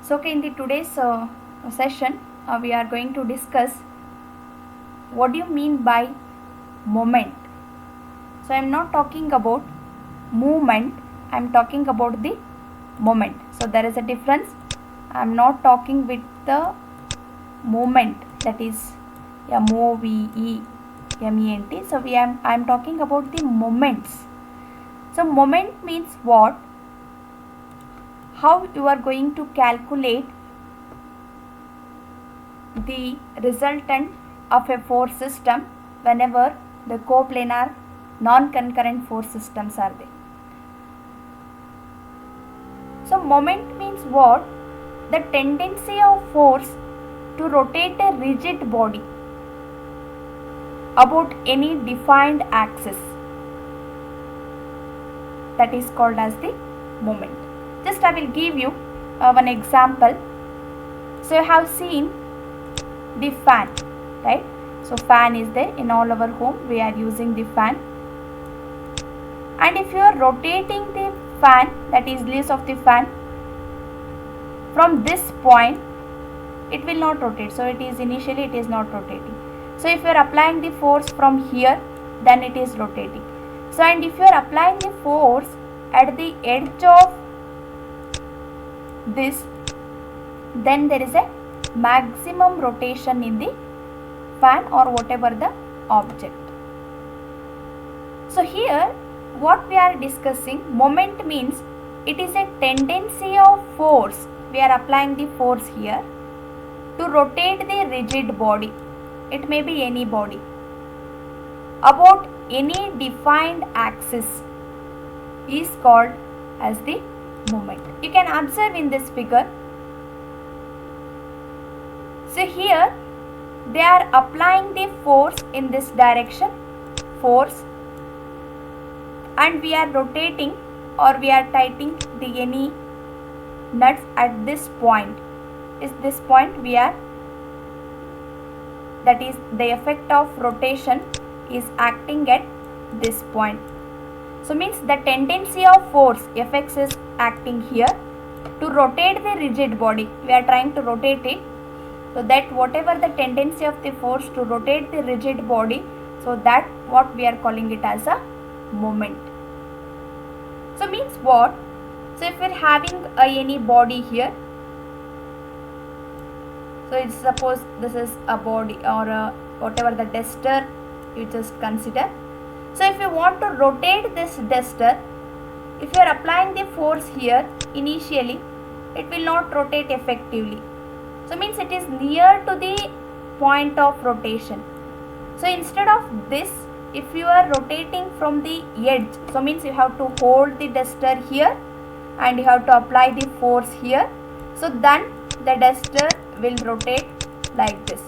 So, okay, in the today's session, we are going to discuss what do you mean by moment. So, I am not talking about movement. I am talking about the moment. So, there is a difference. I am not talking with the movement, that is movement. So, I am talking about the moments. So, moment means what? How you are going to calculate the resultant of a force system whenever the coplanar non-concurrent force systems are there. So moment means what? The tendency of force to rotate a rigid body about any defined axis, that is called as the moment. Just I will give you one example. So you have seen the fan, right? So fan is there in all our home, we are using the fan, and if you are rotating the fan, that is leaves of the fan, from this point it will not rotate. So it is initially it is not rotating. So if you are applying the force from here, then it is rotating. So and if you are applying the force at the edge of this, then there is a maximum rotation in the fan or whatever the object. So here what we are discussing, moment means it is a tendency of force. We are applying the force here to rotate the rigid body. It may be any body about any defined axis is called as the moment. You can observe in this figure. So here they are applying the force in this direction, force, and we are rotating or we are tightening the any nuts at this point. Is this point we are, that is the effect of rotation is acting at this point. So means the tendency of force Fx is acting here to rotate the rigid body. We are trying to rotate it. So that whatever the tendency of the force to rotate the rigid body, so that what we are calling it as a moment. So means what? So if we are having any body here, so it's suppose this is a body or whatever the duster you just consider. So if you want to rotate this duster, if you are applying the force here initially, it will not rotate effectively. So means it is near to the point of rotation. So instead of this, if you are rotating from the edge, so means you have to hold the duster here and you have to apply the force here. So then the duster will rotate like this.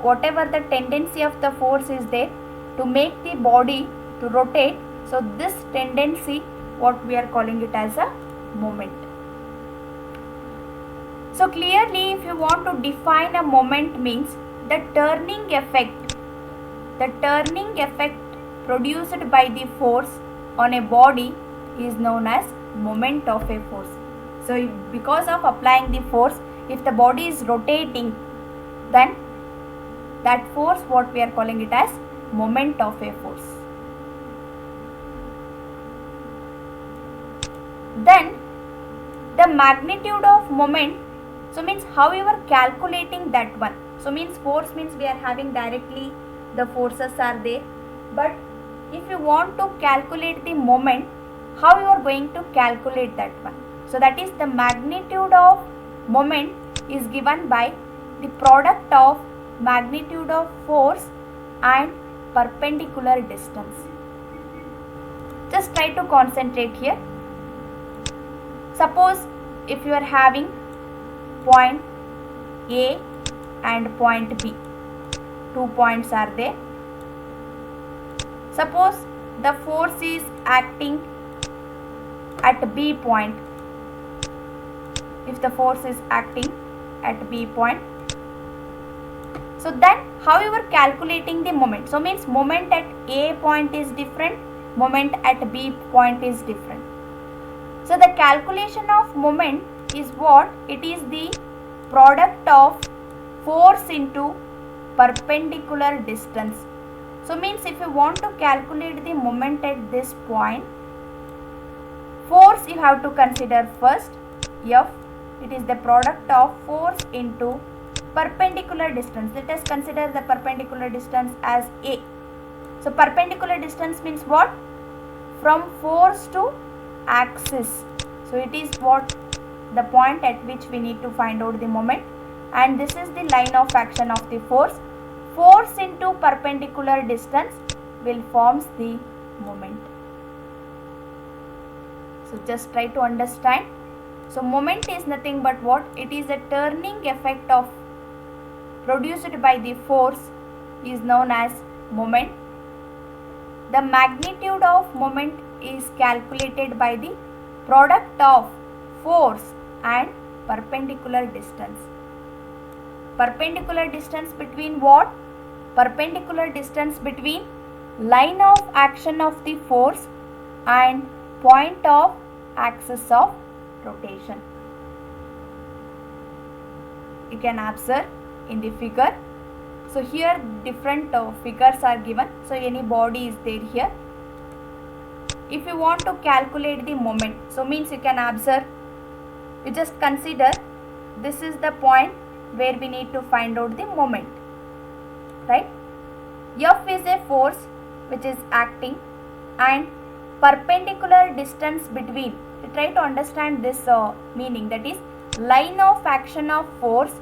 Whatever the tendency of the force is there to make the body to rotate, so this tendency what we are calling it as a moment. So clearly if you want to define a moment means the turning effect produced by the force on a body is known as moment of a force. So because of applying the force, if the body is rotating, then that force what we are calling it as moment of a force. Then the magnitude of moment, so means how you are calculating that one. So means force means we are having directly the forces are there, but if you want to calculate the moment, how you are going to calculate that one? So that is the magnitude of moment is given by the product of magnitude of force and perpendicular distance. Just try to concentrate here. Suppose if you are having point A and point B, 2 points are there. Suppose the force is acting at B point. If the force is acting at B point, so then how you are calculating the moment? So means moment at A point is different, moment at B point is different. So the calculation of moment is what? It is the product of force into perpendicular distance. So means if you want to calculate the moment at this point, force you have to consider first. F, it is the product of force into perpendicular distance. Let us consider the perpendicular distance as A. So perpendicular distance means what? From force to axis. So it is what? The point at which we need to find out the moment, and this is the line of action of the force. Force into perpendicular distance will forms the moment. So just try to understand. So moment is nothing but what? It is a turning effect of produced by the force is known as moment. The magnitude of moment is calculated by the product of force and perpendicular distance. Perpendicular distance between what? Perpendicular distance between line of action of the force and point of axis of rotation. You can observe in the figure. So here different figures are given. So any body is there here. If you want to calculate the moment, so means you can observe, you just consider this is the point where we need to find out the moment, right? F is a force which is acting and perpendicular distance between, try to understand this meaning, that is line of action of force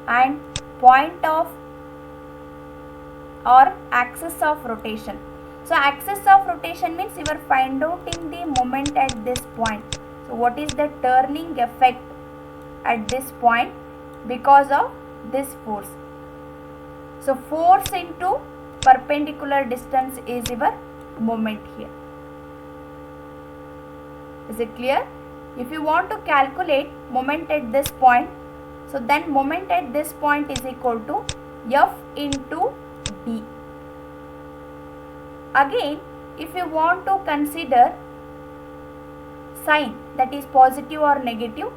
and point of or axis of rotation. So axis of rotation means you are finding out the moment at this point. So what is the turning effect at this point because of this force? So force into perpendicular distance is your moment here. Is it clear? If you want to calculate moment at this point, so then moment at this point is equal to F into D. Again, if you want to consider sign, that is positive or negative,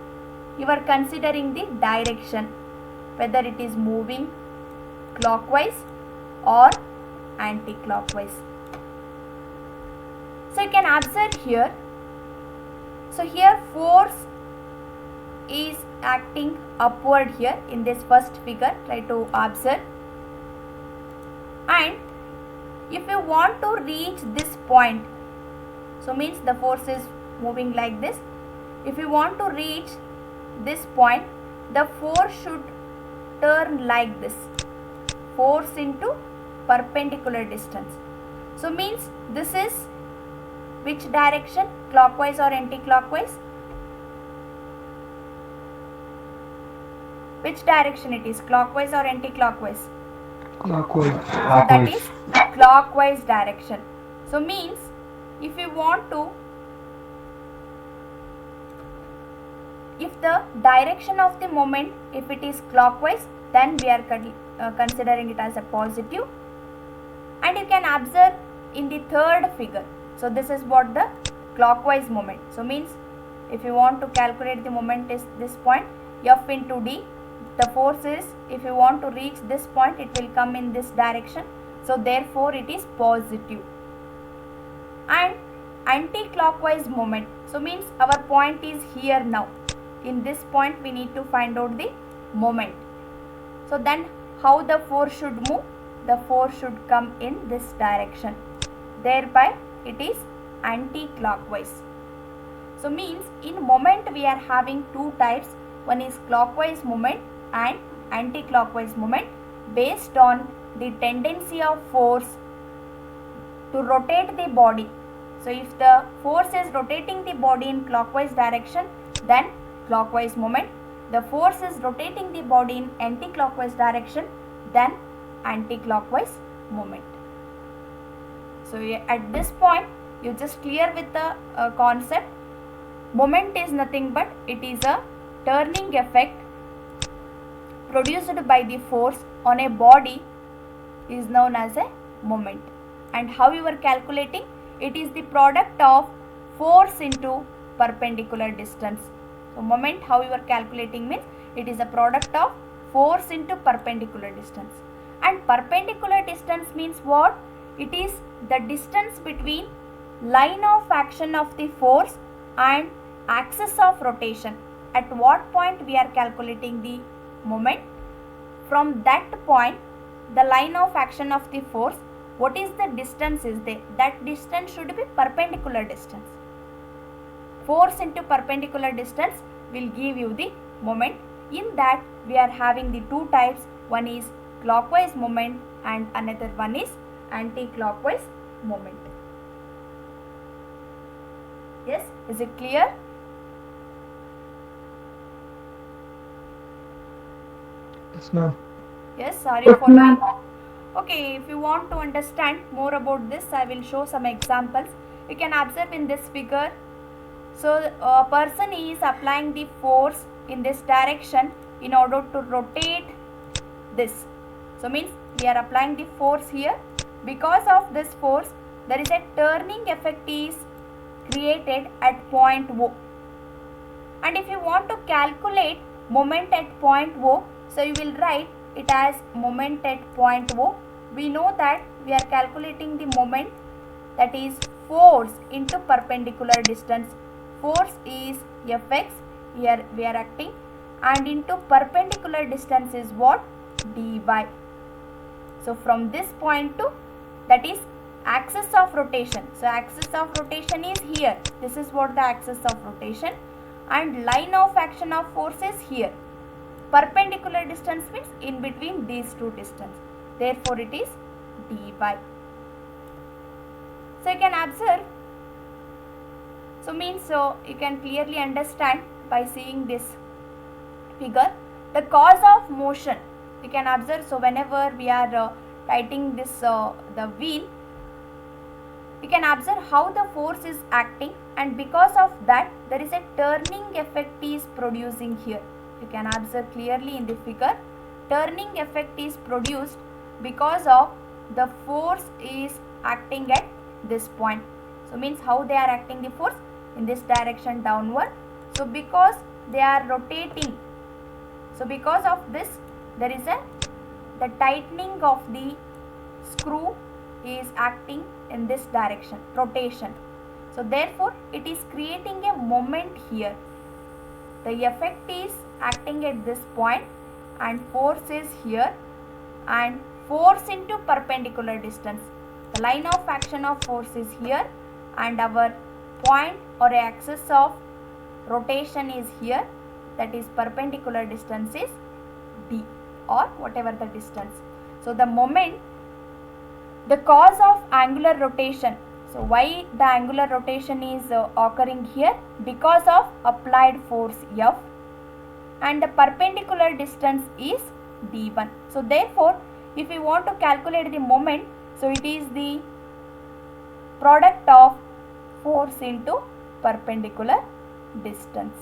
you are considering the direction, whether it is moving clockwise or anti-clockwise. So you can observe here. So here force is acting upward here in this first figure. Try to observe. And if you want to reach this point, so means the force is moving like this. If you want to reach this point, the force should turn like this. Force into perpendicular distance. So means this is which direction? Clockwise or anti-clockwise? Which direction it is? Clockwise or anti-clockwise? Clockwise. So that is clockwise direction. So means if you want to, if the direction of the moment, if it is clockwise, then we are considering it as a positive. And you can observe in the third figure. So this is what the clockwise moment. So means if you want to calculate the moment is this point, F into D. The force is, if you want to reach this point, it will come in this direction. So therefore it is positive. And anti-clockwise moment. So means our point is here now. In this point we need to find out the moment. So then how the force should move? The force should come in this direction. Thereby it is anti-clockwise. So means in moment we are having two types. One is clockwise moment and anti-clockwise moment based on the tendency of force to rotate the body. So if the force is rotating the body in clockwise direction, then clockwise moment. The force is rotating the body in anti-clockwise direction, then anti-clockwise moment. So at this point you just clear with the concept. Moment is nothing but it is a turning effect produced by the force on a body is known as a moment. And how you are calculating? It is the product of force into perpendicular distance. So moment how you are calculating means it is a product of force into perpendicular distance. And perpendicular distance means what? It is the distance between line of action of the force and axis of rotation. At what point we are calculating the moment? From that point, the line of action of the force, what is the distance is there? That distance should be perpendicular distance. Force into perpendicular distance will give you the moment. In that we are having the two types. One is clockwise moment and another one is anti-clockwise moment. Yes, is it clear? Yes, ma'am. Yes, are you following? Okay, if you want to understand more about this, I will show some examples. You can observe in this figure. So a person is applying the force in this direction in order to rotate this. So means we are applying the force here. Because of this force, there is a turning effect is created at point O. And if you want to calculate moment at point O, so you will write it as moment at point O. We know that we are calculating the moment, that is force into perpendicular distance. Force is Fx, here we are acting, and into perpendicular distance is what? Dy. So from this point to, that is axis of rotation. So axis of rotation is here. This is what the axis of rotation, and line of action of force is here. Perpendicular distance means in between these two distances. Therefore it is dy. So you can observe. So means you can clearly understand by seeing this figure the cause of motion. You can observe. So whenever we are writing this the wheel, you can observe how the force is acting, and because of that there is a turning effect is producing here. You can observe clearly in the figure. Turning effect is produced because of the force is acting at this point. So means how they are acting the force in this direction downward. So because they are rotating, so because of this there is the tightening of the screw is acting in this direction, rotation. So therefore it is creating a moment here. The effect is acting at this point and force is here, and force into perpendicular distance. The line of action of force is here and our point or axis of rotation is here, that is perpendicular distance is d or whatever the distance. So the moment, the cause of angular rotation. So why the angular rotation is occurring here? Because of applied force F, and the perpendicular distance is d1. So therefore if we want to calculate the moment, so it is the product of force into perpendicular distance.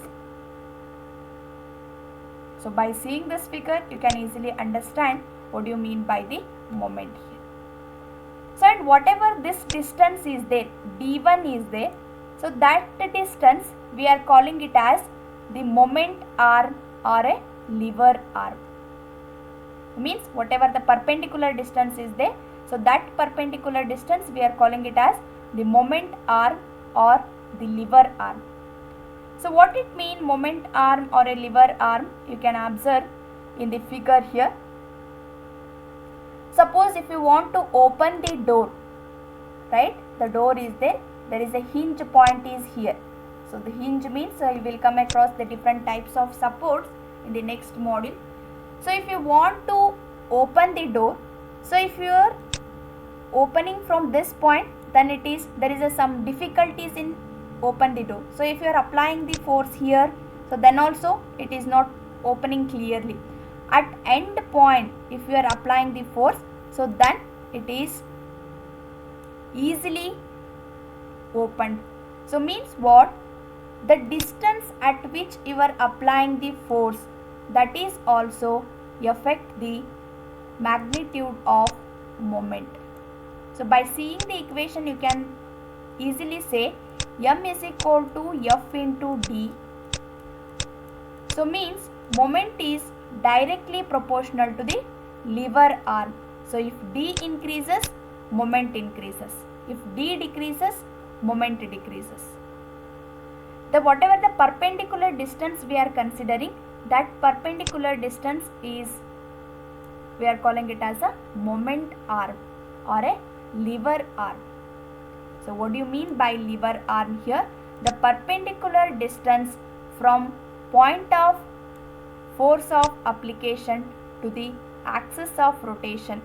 So by seeing this figure you can easily understand what do you mean by the moment here. So and whatever this distance is there, d1 is there, so that distance we are calling it as the moment arm or a lever arm. Means whatever the perpendicular distance is there, so that perpendicular distance we are calling it as the moment arm or the lever arm. So what it mean moment arm or a lever arm? You can observe in the figure here. Suppose if you want to open the door, right, the door is there, there is a hinge point is here. So the hinge means you will come across the different types of supports in the next module. So if you want to open the door, so if you are opening from this point, then it is, there is some difficulties in open the door. So if you are applying the force here, so then also it is not opening clearly. At end point if you are applying the force, so then it is easily opened. So means what? The distance at which you are applying the force, that is also affect the magnitude of moment. So by seeing the equation you can easily say M is equal to F into D. So means moment is directly proportional to the lever arm. So if D increases, moment increases. If D decreases, moment decreases. The whatever the perpendicular distance we are considering, that perpendicular distance is, we are calling it as a moment arm or a lever arm. So what do you mean by lever arm here? The perpendicular distance from point of force of application to the axis of rotation.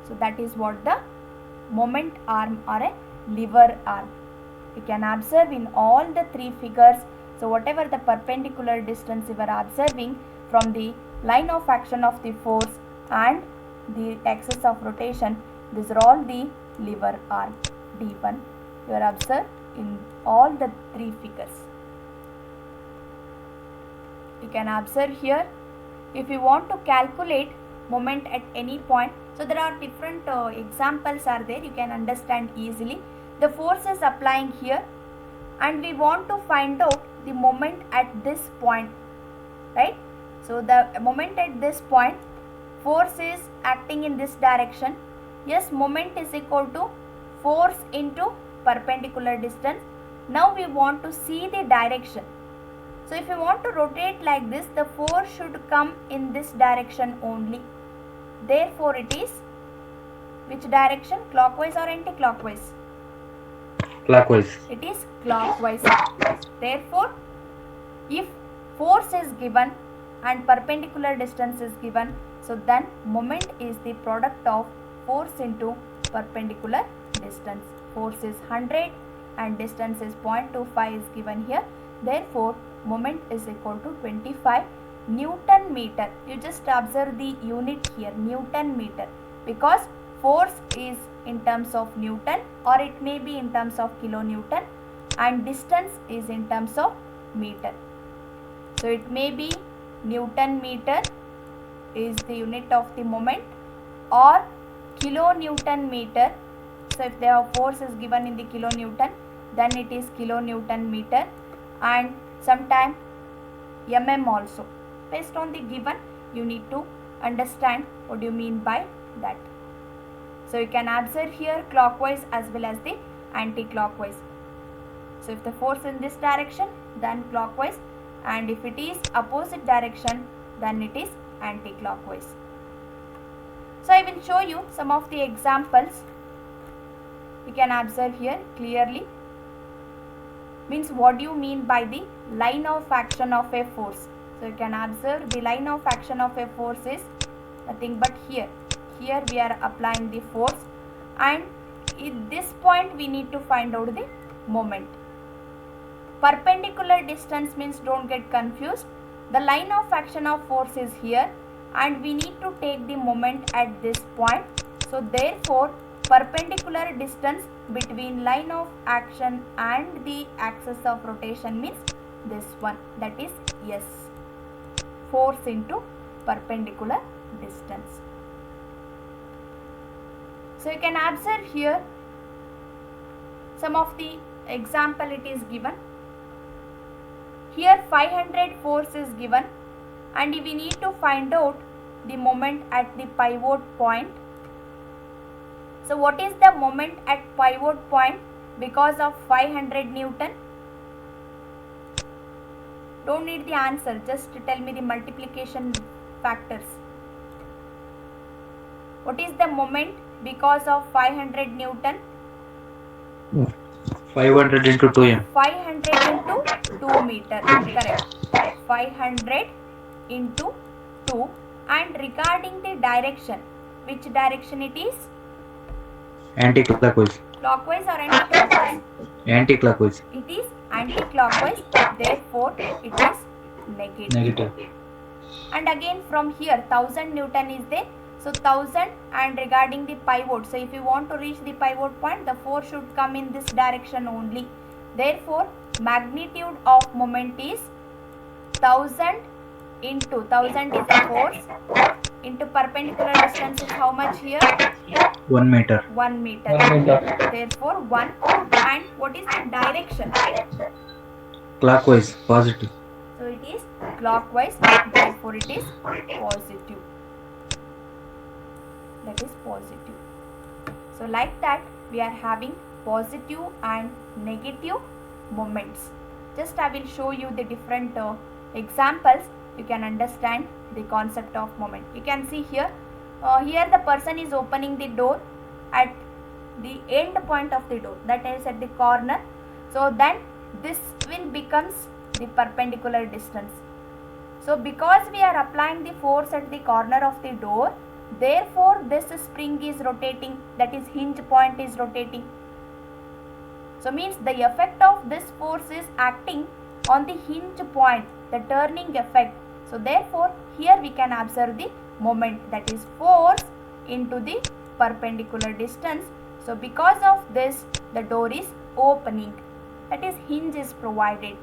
So that is what the moment arm or a lever arm. You can observe in all the three figures. So whatever the perpendicular distance you are observing from the line of action of the force and the axis of rotation, these are all the lever arm D1. You are observed in all the three figures. You can observe here, if you want to calculate moment at any point, so there are different examples are there, you can understand easily. The force is applying here and we want to find out the moment at this point, right? So the moment at this point, force is acting in this direction. Yes, moment is equal to force into perpendicular distance. Now we want to see the direction. So if you want to rotate like this, the force should come in this direction only. Therefore it is which direction? Clockwise or anti-clockwise? Clockwise. It is clockwise. Therefore, if force is given and perpendicular distance is given, so then moment is the product of force into perpendicular distance. Force is 100 and distance is 0.25 is given here. Therefore, moment is equal to 25 Newton meter. You just observe the unit here, Newton meter, because force is in terms of Newton or it may be in terms of kilonewton and distance is in terms of meter. So it may be Newton meter is the unit of the moment or kilonewton meter. So if the force is given in the kilonewton, then it is kilonewton meter, and sometime mm also. Based on the given, you need to understand what do you mean by that. So you can observe here clockwise as well as the anti-clockwise. So if the force in this direction, then clockwise, and if it is opposite direction, then it is anti-clockwise. So I will show you some of the examples. You can observe here clearly. Means what do you mean by the line of action of a force? So you can observe the line of action of a force is nothing but here. Here we are applying the force, and at this point we need to find out the moment. Perpendicular distance means, don't get confused, the line of action of force is here and we need to take the moment at this point. So therefore perpendicular distance between line of action and the axis of rotation means this one, that is S, force into perpendicular distance. So you can observe here some of the example it is given. Here 500 force is given and we need to find out the moment at the pivot point. So what is the moment at pivot point because of 500 Newton? Don't need the answer, just tell me the multiplication factors. What is the moment because of 500 Newton? 500 into 2m. 500 into 2 meter, correct. 500 into 2, and regarding the direction, which direction it is? Anti-clockwise. Clockwise or anti-clockwise? Anti-clockwise. It is anti-clockwise, therefore it is negative. Negative. And again from here 1000 Newton is there, so 1000, and regarding the pivot, so if you want to reach the pivot point, the force should come in this direction only. Therefore magnitude of moment is 1000 into 1000 is a force into perpendicular distance is how much here? 1 meter. 1 meter. 1 meter. Therefore 1. And what is the direction? Clockwise, positive. So it is clockwise, therefore it is positive. That is positive. So like that we are having positive and negative moments. Just I will show you the different examples. You can understand the concept of moment. You can see here, here the person is opening the door at the end point of the door, that is at the corner. So then this will becomes the perpendicular distance. So because we are applying the force at the corner of the door, therefore this spring is rotating, that is hinge point is rotating. So means the effect of this force is acting on the hinge point, the turning effect. So therefore here we can observe the moment, that is force into the perpendicular distance. So because of this the door is opening, that is hinge is provided,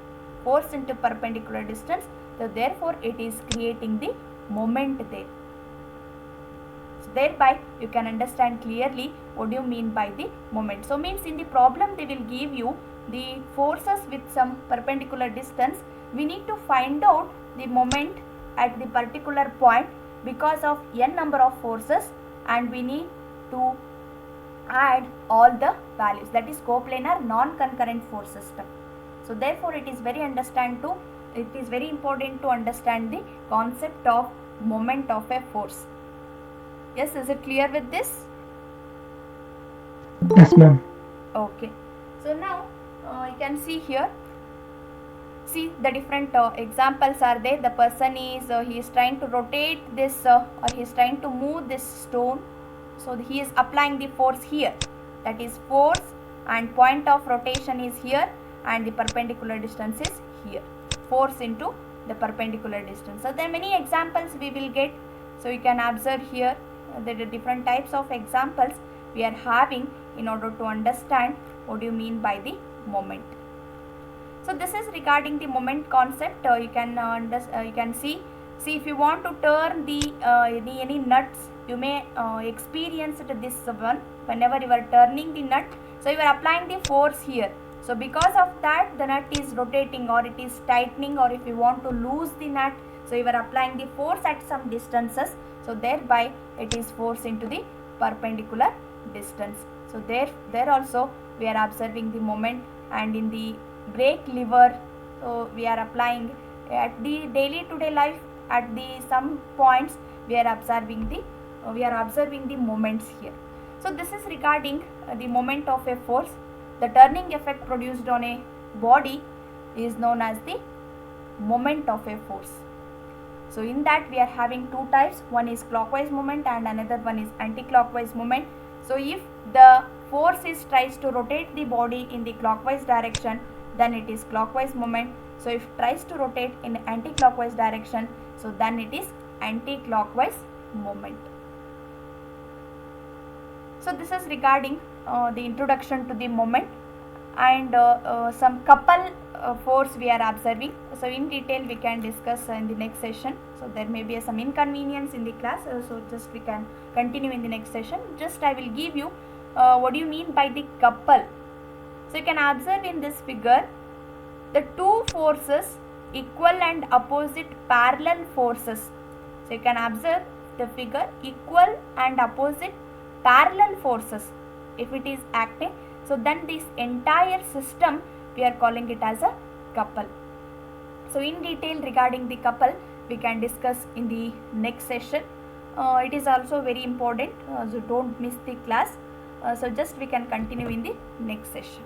force into perpendicular distance. So therefore it is creating the moment there. So thereby you can understand clearly what do you mean by the moment. So means in the problem they will give you the forces with some perpendicular distance. We need to find out the moment at the particular point because of n number of forces, and we need to add all the values, that is coplanar non-concurrent force system. So therefore it is very important to understand the concept of moment of a force. Yes, is it clear with this? Yes, ma'am. Okay. So now you can see here, see the different examples are there. The person is he is trying to rotate this or he is trying to move this stone. So he is applying the force here, that is force, and point of rotation is here and the perpendicular distance is here, force into the perpendicular distance. So there are many examples we will get. So you can observe here there are different types of examples we are having in order to understand what do you mean by the moment. So this is regarding the moment concept. You can see if you want to turn the any nuts, you may experience this one whenever you are turning the nut. So you are applying the force here. So because of that the nut is rotating or it is tightening, or if you want to lose the nut, so you are applying the force at some distances. So thereby it is force into the perpendicular distance. So there also we are observing the moment. And in the brake lever, so we are applying at the daily to day life, at the some points we are observing the moments here. So this is regarding the moment of a force. The turning effect produced on a body is known as the moment of a force. So in that we are having two types, one is clockwise moment and another one is anti-clockwise moment. So if the force tries to rotate the body in the clockwise direction, then it is clockwise moment. So if it tries to rotate in anti-clockwise direction, so then it is anti-clockwise moment. So this is regarding the introduction to the moment, and some couple force we are observing. So in detail we can discuss in the next session. So there may be some inconvenience in the class, so just we can continue in the next session. Just I will give you what do you mean by the couple. So you can observe in this figure the two forces, equal and opposite parallel forces. So you can observe the figure, equal and opposite parallel forces if it is acting. So then this entire system we are calling it as a couple. So in detail regarding the couple we can discuss in the next session. It is also very important, so don't miss the class. So just we can continue in the next session.